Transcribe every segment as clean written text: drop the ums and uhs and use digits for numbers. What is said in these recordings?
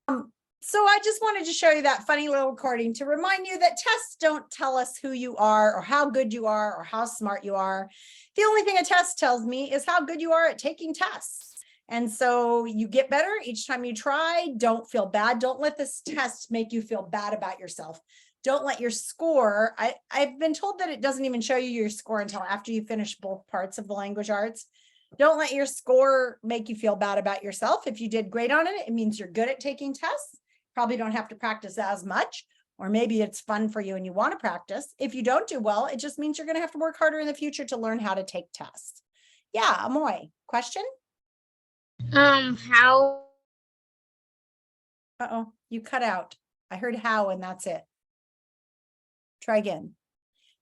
So I just wanted to show you that funny little recording to remind you that tests don't tell us who you are or how good you are or how smart you are. The only thing a test tells me is how good you are at taking tests. And so you get better each time you try. Don't feel bad. Don't let this test make you feel bad about yourself. Don't let your score, I've been told that it doesn't even show you your score until after you finish both parts of the language arts. Don't let your score make you feel bad about yourself. If you did great on it, it means you're good at taking tests. Probably don't have to practice as much, or maybe it's fun for you and you want to practice. If you don't do well, it just means you're going to have to work harder in the future to learn how to take tests. Yeah, Amoy, question? How? Uh-oh, you cut out. I heard how, and that's it. Try again.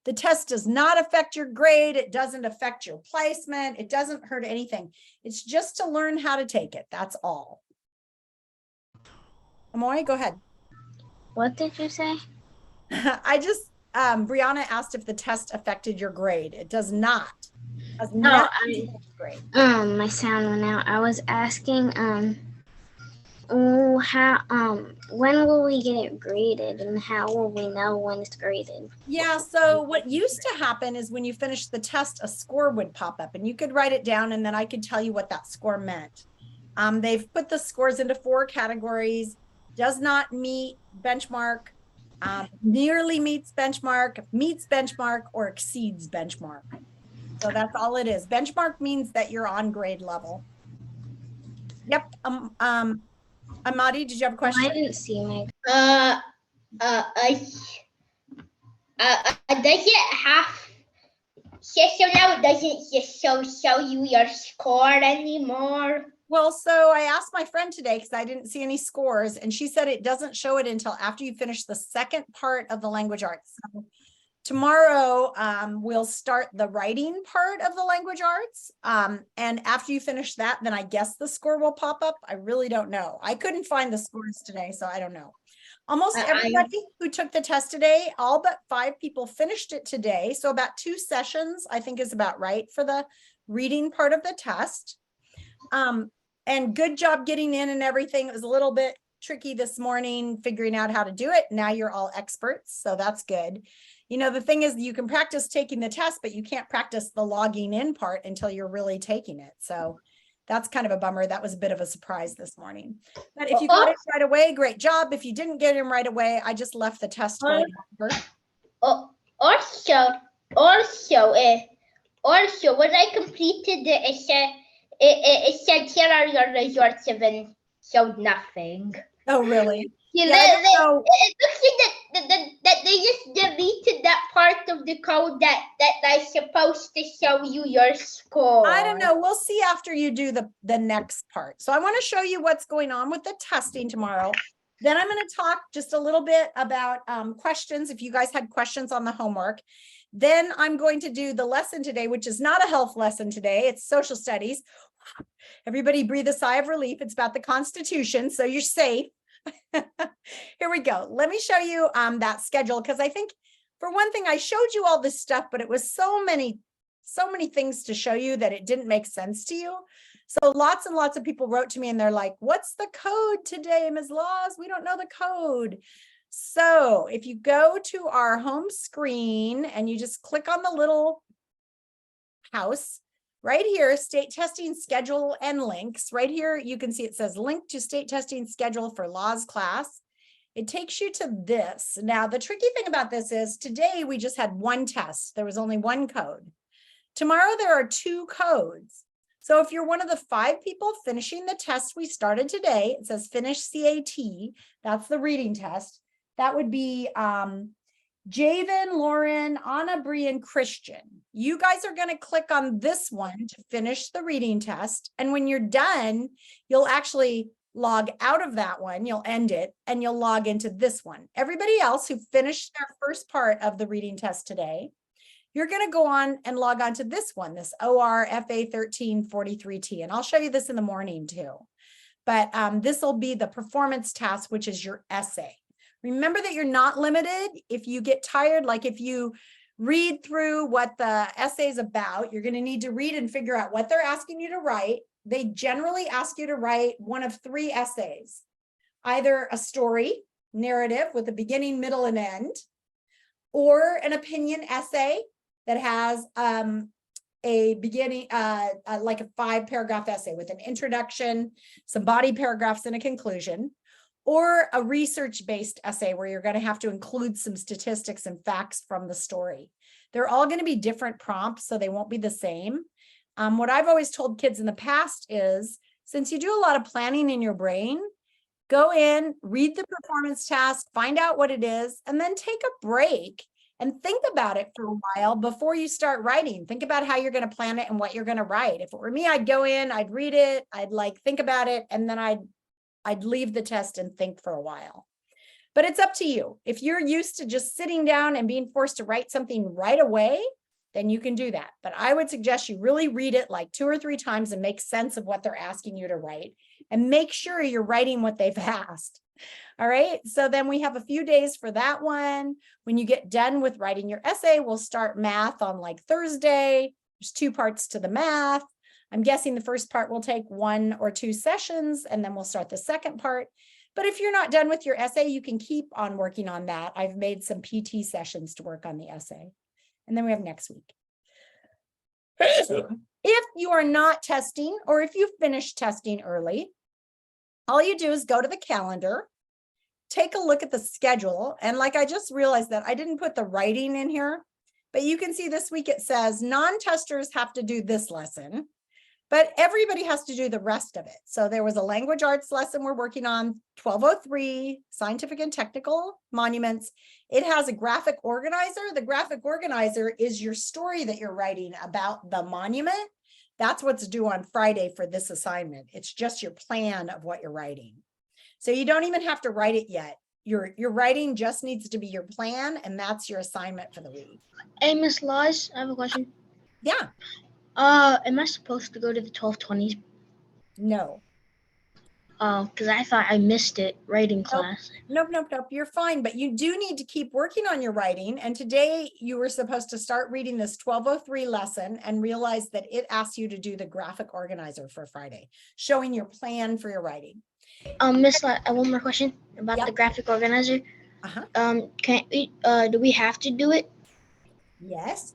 The test does not affect your grade. It doesn't affect your placement. It doesn't hurt anything. It's just to learn how to take it. That's all. Amoy, go ahead. What did you say? I just, Brianna asked if the test affected your grade. It does not. It does Oh, not affect grade. my sound went out. I was asking, when will we get it graded, and how will we know when it's graded? Yeah, so what used to happen is when you finished the test, a score would pop up and you could write it down and then I could tell you what that score meant. They've put the scores into 4 categories: does not meet benchmark, nearly meets benchmark, or exceeds benchmark. So that's all it is. Benchmark means that you're on grade level. Yep. Amadi, did you have a question? I didn't see my. Does it have? So now it doesn't just show you your score anymore. Well, so I asked my friend today because I didn't see any scores, and she said it doesn't show it until after you finish the second part of the language arts. So tomorrow, we'll start the writing part of the language arts. And after you finish that, then I guess the score will pop up. I really don't know. I couldn't find the scores today, so I don't know. Almost everybody who took the test today, all but 5 people finished it today. So about 2 sessions, I think, is about right for the reading part of the test. And good job getting in and everything. It was a little bit tricky this morning, figuring out how to do it. Now you're all experts, so that's good. You know, the thing is, you can practice taking the test, but you can't practice the logging in part until you're really taking it. So that's kind of a bummer. That was a bit of a surprise this morning. But if you got it right away, great job. If you didn't get him right away, I just left the test going over. Also, when I completed it, it said here are your results, even showed nothing. Oh, really? Yeah, it looks like that they just deleted that part of the code that is supposed to show you your score. I don't know. We'll see after you do the next part. So I want to show you what's going on with the testing tomorrow. Then I'm going to talk just a little bit about questions, if you guys had questions on the homework. Then I'm going to do the lesson today, which is not a health lesson today. It's social studies. Everybody breathe a sigh of relief. It's about the Constitution, so you're safe. Here we go. Let me show you that schedule, because I think, for one thing, I showed you all this stuff, but it was so many things to show you that it didn't make sense to you. So lots and lots of people wrote to me and they're like, what's the code today, Ms. Laws? We don't know the code. So if you go to our home screen and you just click on the little house right here, state testing schedule and links. Right here, you can see it says link to state testing schedule for Laws class. It takes you to this. Now, the tricky thing about this is today we just had 1 test. There was only 1 code. Tomorrow there are 2 codes. So if you're one of the 5 people finishing the test we started today, it says finish CAT. That's the reading test. That would be Javen, Lauren, Anna, Bree, and Christian. You guys are going to click on this one to finish the reading test. And when you're done, you'll actually log out of that one. You'll end it and you'll log into this one. Everybody else who finished their first part of the reading test today, you're going to go on and log on to this one, this ORFA 1343T. And I'll show you this in the morning too. But this will be the performance task, which is your essay. Remember that you're not limited. If you get tired, like if you read through what the essay is about, you're going to need to read and figure out what they're asking you to write. They generally ask you to write one of 3 essays. either a story, narrative with a beginning, middle, and end, or an opinion essay that has a beginning, like a 5-paragraph essay with an introduction, some body paragraphs, and a conclusion, or a research-based essay where you're going to have to include some statistics and facts from the story. They're all going to be different prompts, so they won't be the same. What I've always told kids in the past is, since you do a lot of planning in your brain, go in, read the performance task, find out what it is, and then take a break and think about it for a while before you start writing. Think about how you're going to plan it and what you're going to write. If it were me, I'd go in, I'd read it, I'd like think about it, and then I'd leave the test and think for a while. But it's up to you. If you're used to just sitting down and being forced to write something right away, then you can do that. But I would suggest you really read it like 2 or 3 times and make sense of what they're asking you to write, and make sure you're writing what they've asked. All right. So then we have a few days for that one. When you get done with writing your essay, we'll start math on like Thursday. There's 2 parts to the math. I'm guessing the first part will take 1 or 2 sessions, and then we'll start the second part. But if you're not done with your essay, you can keep on working on that. I've made some PT sessions to work on the essay. And then we have next week. If you are not testing, or if you finished testing early, all you do is go to the calendar, take a look at the schedule. And like, I just realized that I didn't put the writing in here, but you can see this week it says non-testers have to do this lesson, but everybody has to do the rest of it. So there was a language arts lesson we're working on, 1203, scientific and technical monuments. It has a graphic organizer. The graphic organizer is your story that you're writing about the monument. That's what's due on Friday for this assignment. It's just your plan of what you're writing. So you don't even have to write it yet. Your writing just needs to be your plan, and that's your assignment for the week. Hey, Miss Laws, I have a question. Yeah. Am I supposed to go to the 1220s? No. Oh, because I thought I missed it, writing class. Nope. You're fine, but you do need to keep working on your writing. And today you were supposed to start reading this 1203 lesson and realize that it asks you to do the graphic organizer for Friday, showing your plan for your writing. Miss Laws, one more question about the graphic organizer. Do we have to do it? Yes.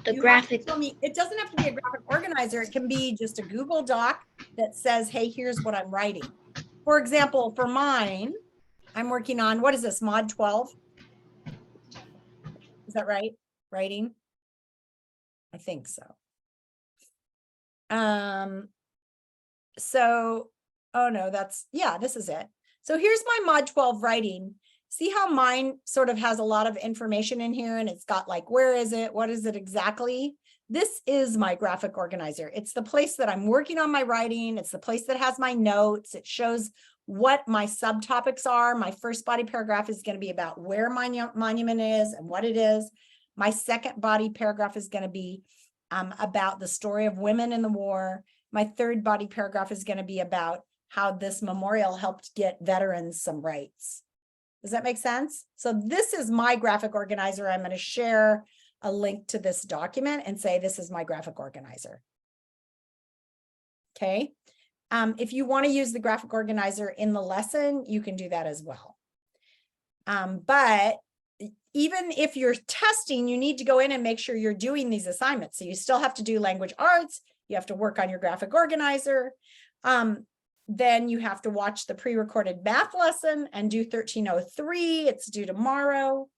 The You graphic. tell me, it doesn't have to be a graphic organizer. It can be just a Google Doc that says, hey, here's what I'm writing. For example, for mine, I'm working on, what is this, Mod 12? Is that right? Writing? I think so. Oh no, this is it. So here's my Mod 12 writing. See how mine sort of has a lot of information in here, and it's got like, where is it? What is it exactly? This is my graphic organizer. It's the place that I'm working on my writing. It's the place that has my notes. It shows what my subtopics are. My first body paragraph is going to be about where my monument is and what it is. My second body paragraph is going to be about the story of women in the war. My third body paragraph is going to be about how this memorial helped get veterans some rights. Does that make sense? So this is my graphic organizer. I'm going to share a link to this document and say, this is my graphic organizer. Okay. If you want to use the graphic organizer in the lesson, you can do that as well. But even if you're testing, you need to go in and make sure you're doing these assignments. So you still have to do language arts. You have to work on your graphic organizer. Then you have to watch the pre-recorded math lesson and do 1303. It's due tomorrow.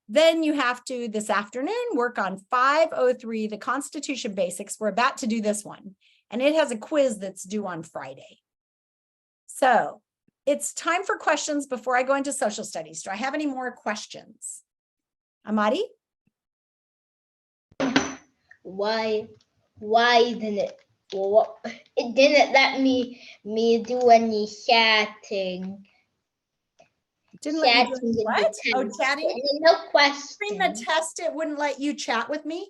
Then you have to, this afternoon, work on 503, the Constitution Basics. We're about to do this one, and it has a quiz that's due on Friday. So it's time for questions before I go into social studies. Do I have any more questions? Amadi? Why didn't it? Well, it didn't let me do any chatting. Didn't let you do what? Oh, chatting? No question. During the test, it wouldn't let you chat with me?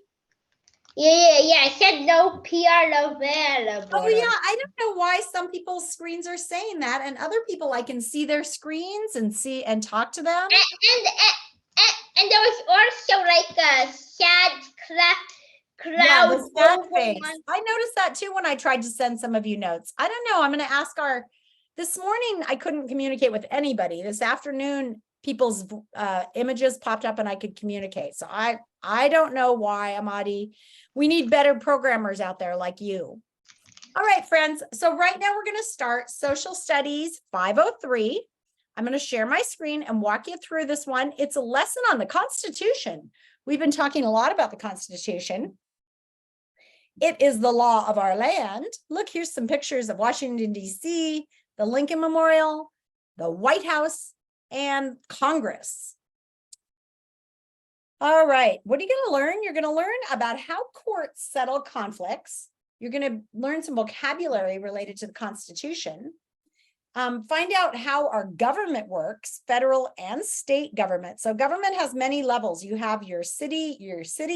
Yeah. I said no PR available. Oh yeah, I don't know why some people's screens are saying that, and other people I can see their screens and see and talk to them. And there was also like a sad Yeah, crowd. the sad face. I noticed that too when I tried to send some of you notes. I don't know. I'm going to ask This morning, I couldn't communicate with anybody. This afternoon, people's images popped up and I could communicate. So I don't know why, Amadi. We need better programmers out there like you. All right, friends. So right now we're going to start Social Studies 503. I'm going to share my screen and walk you through this one. It's a lesson on the Constitution. We've been talking a lot about the Constitution. It is the law of our land. Look, here's some pictures of Washington, D.C., the Lincoln Memorial, the White House, and Congress. All right, what are you going to learn? You're going to learn about how courts settle conflicts. You're going to learn some vocabulary related to the Constitution. Find out how our government works, federal and state government. So government has many levels. You have your city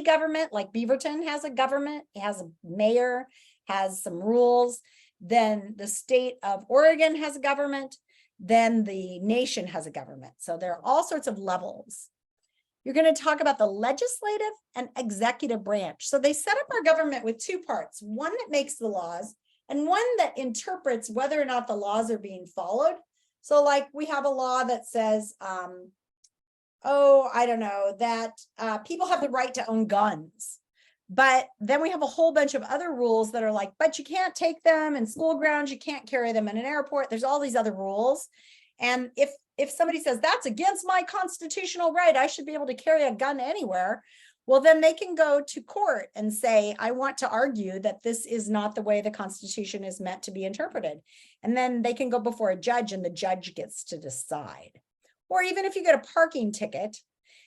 government, like Beaverton has a government, it has a mayor, has some rules. Then the state of Oregon has a government. Then the nation has a government. So there are all sorts of levels. You're going to talk about the legislative and executive branch. So they set up our government with two parts, one that makes the laws and one that interprets whether or not the laws are being followed. So like we have a law that says, I don't know, that people have the right to own guns. But then we have a whole bunch of other rules that are like, but you can't take them in school grounds, you can't carry them in an airport. There's all these other rules. And if somebody says that's against my constitutional right, I should be able to carry a gun anywhere. Well, then they can go to court and say, I want to argue that this is not the way the Constitution is meant to be interpreted. And then they can go before a judge and the judge gets to decide. Or even if you get a parking ticket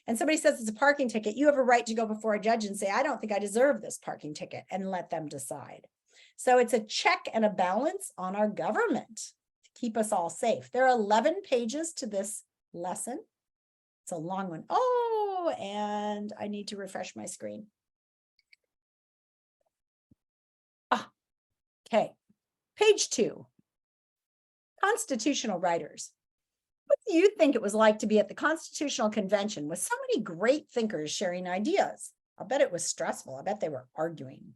and somebody says it's a parking ticket, you have a right to go before a judge and say, I don't think I deserve this parking ticket, and let them decide. So it's a check and a balance on our government to keep us all safe. There are 11 pages to this lesson. It's a long one. Oh, and I need to refresh my screen. Okay. Page 2. Constitutional writers. What do you think it was like to be at the Constitutional Convention with so many great thinkers sharing ideas? I'll bet it was stressful. I bet they were arguing.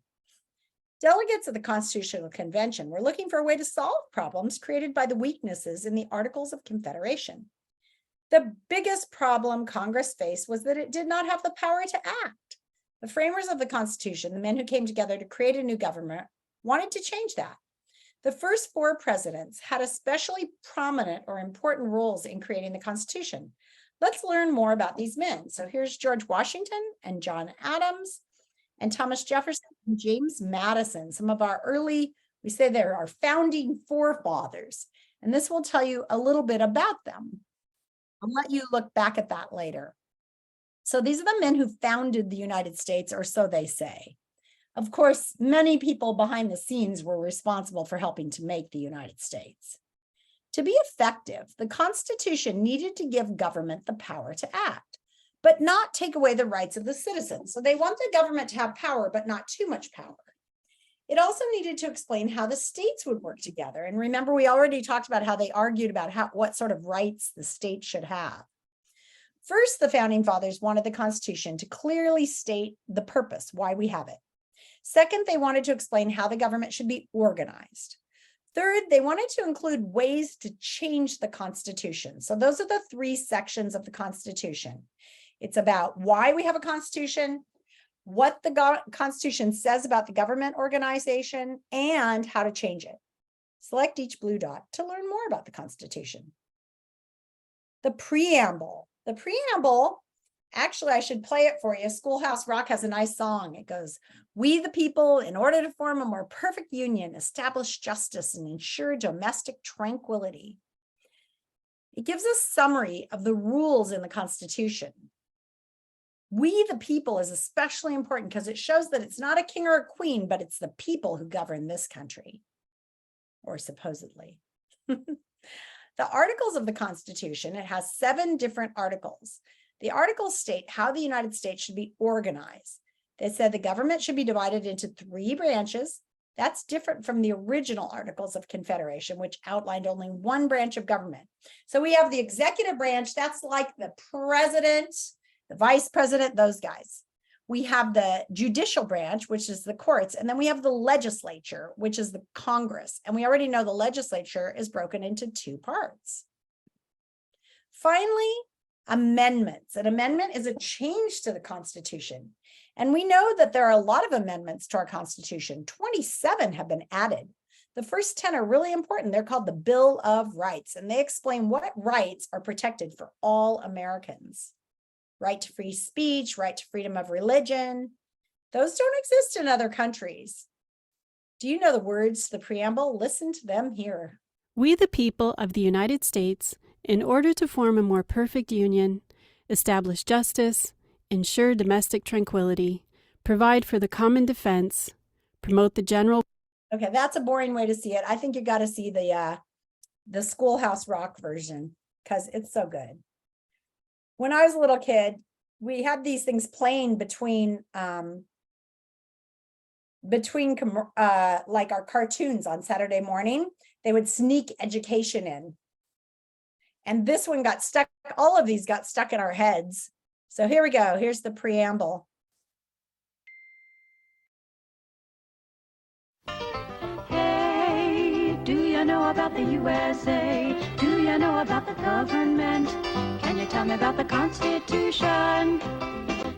Delegates of the Constitutional Convention were looking for a way to solve problems created by the weaknesses in the Articles of Confederation. The biggest problem Congress faced was that it did not have the power to act. The framers of the Constitution, the men who came together to create a new government, wanted to change that. The first 4 presidents had especially prominent or important roles in creating the Constitution. Let's learn more about these men. So here's George Washington and John Adams and Thomas Jefferson and James Madison, some of our early, we say they're our founding forefathers. And this will tell you a little bit about them. I'll let you look back at that later. So these are the men who founded the United States, or so they say. Of course, many people behind the scenes were responsible for helping to make the United States. To be effective, the Constitution needed to give government the power to act, but not take away the rights of the citizens. So they want the government to have power, but not too much power. It also needed to explain how the states would work together. And remember, we already talked about how they argued about what sort of rights the state should have. First, the founding fathers wanted the Constitution to clearly state the purpose, why we have it. Second, they wanted to explain how the government should be organized. Third, they wanted to include ways to change the Constitution. So those are the 3 sections of the Constitution. It's about why we have a Constitution, what the Constitution says about the government organization, and how to change it. Select each blue dot to learn more about the Constitution. The preamble. The preamble, actually, I should play it for you. Schoolhouse Rock has a nice song. It goes, "We the people, in order to form a more perfect union, establish justice and ensure domestic tranquility." It gives a summary of the rules in the Constitution. We the people is especially important because it shows that it's not a king or a queen, but it's the people who govern this country, or supposedly. The Articles of the Constitution, it has 7 different articles. The articles state how the United States should be organized. They said the government should be divided into 3 branches. That's different from the original Articles of Confederation, which outlined only 1 branch of government. So we have the executive branch, that's like the president, the vice president, those guys. we have the judicial branch, which is the courts, and then we have the legislature, which is the Congress. And we already know the legislature is broken into two parts. Finally, amendments. An amendment is a change to the Constitution. And we know that there are a lot of amendments to our Constitution. 27 have been added. The first 10 are really important. They're called the Bill of Rights, and they explain what rights are protected for all Americans. Right to free speech, right to freedom of religion. Those don't exist in other countries. Do you know the words to the preamble? Listen to them here. We, the people of the United States, in order to form a more perfect union, establish justice, ensure domestic tranquility, provide for the common defense, promote the general. Okay, that's a boring way to see it. I think you got to see the Schoolhouse Rock version because it's so good. When I was a little kid, we had these things playing between like our cartoons on Saturday morning. They would sneak education in. And this one got stuck, all of these got stuck in our heads. So here we go. Here's the preamble. Hey, do you know about the USA? Do you know about the government? Can you tell me about the Constitution?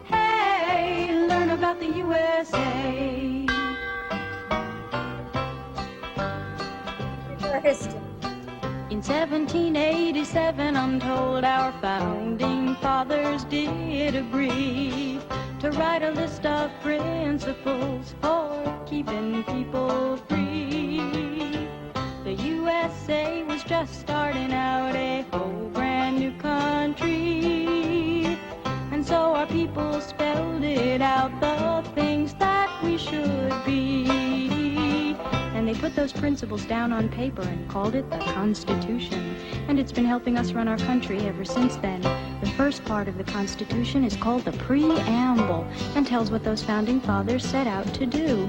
Hey, learn about the USA. Our history. In 1787, I'm told our founding fathers did agree to write a list of principles for keeping people free. The USA was just starting out, a whole brand new country. And so our people spelled it out, the things that we should be. And they put those principles down on paper and called it the Constitution. And it's been helping us run our country ever since then. The first part of the Constitution is called the Preamble and tells what those founding fathers set out to do.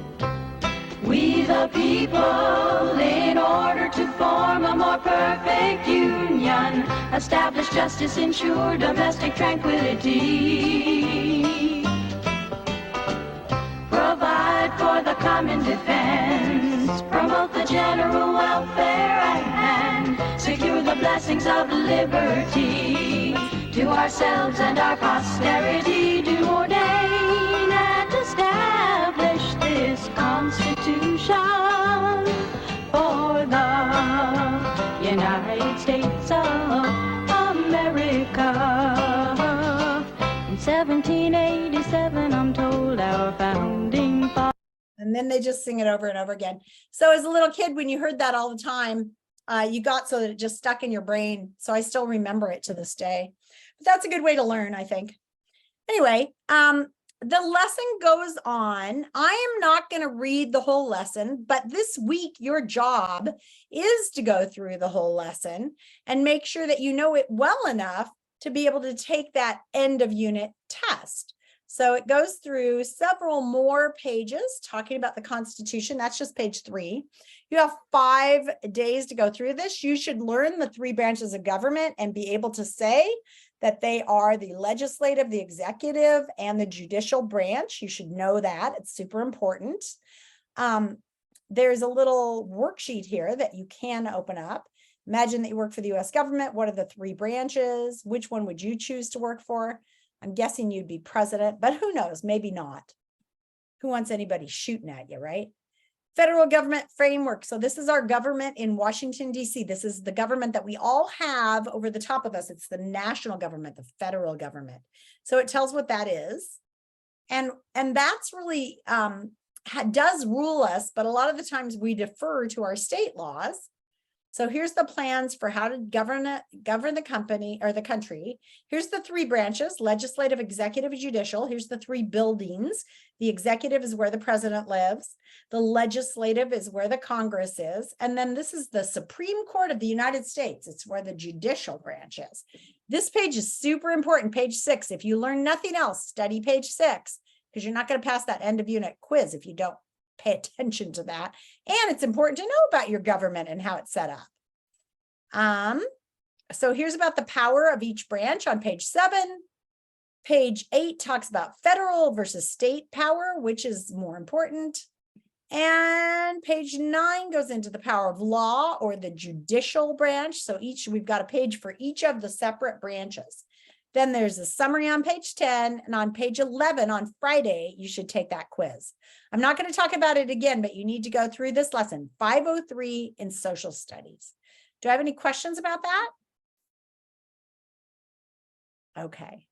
We the people, in order to form a more perfect union, establish justice, ensure domestic tranquility, provide for the common defense, promote the general welfare and secure the blessings of liberty. To ourselves and our posterity do ordain and establish this Constitution for the United States of America. In 1787, I'm told our founding fathers. And then they just sing it over and over again. So as a little kid, when you heard that all the time, you got so that it just stuck in your brain. So I still remember it to this day. But that's a good way to learn, I think. Anyway, the lesson goes on. I am not going to read the whole lesson, but this week your job is to go through the whole lesson and make sure that you know it well enough to be able to take that end of unit test. So it goes through several more pages talking about the Constitution. That's just page 3. You have 5 days to go through this. You should learn the 3 branches of government and be able to say that they are the legislative, the executive, and the judicial branch. You should know that. It's super important. There's a little worksheet here that you can open up. Imagine that you work for the US government. What are the 3 branches? Which one would you choose to work for? I'm guessing you'd be president, but who knows? Maybe not. Who wants anybody shooting at you, right? Federal government framework. So this is our government in Washington, D.C. This is the government that we all have over the top of us. It's the national government, the federal government. So it tells what that is. And that's really does rule us, but a lot of the times we defer to our state laws. So here's the plans for how to govern the company or the country. Here's the 3 branches: legislative, executive, judicial. Here's the 3 buildings. The executive is where the president lives. The legislative is where the Congress is. And then this is the Supreme Court of the United States. It's where the judicial branch is. This page is super important, page 6. If you learn nothing else, study page 6, because you're not going to pass that end of unit quiz if you don't pay attention to that. And it's important to know about your government and how it's set up. So here's about the power of each branch on page 7. Page 8 talks about federal versus state power, which is more important. And page 9 goes into the power of law or the judicial branch. So we've got a page for each of the separate branches. Then there's a summary on page 10, and on page 11 on Friday, you should take that quiz. I'm not going to talk about it again, but you need to go through this lesson, 503 in social studies. Do I have any questions about that? Okay.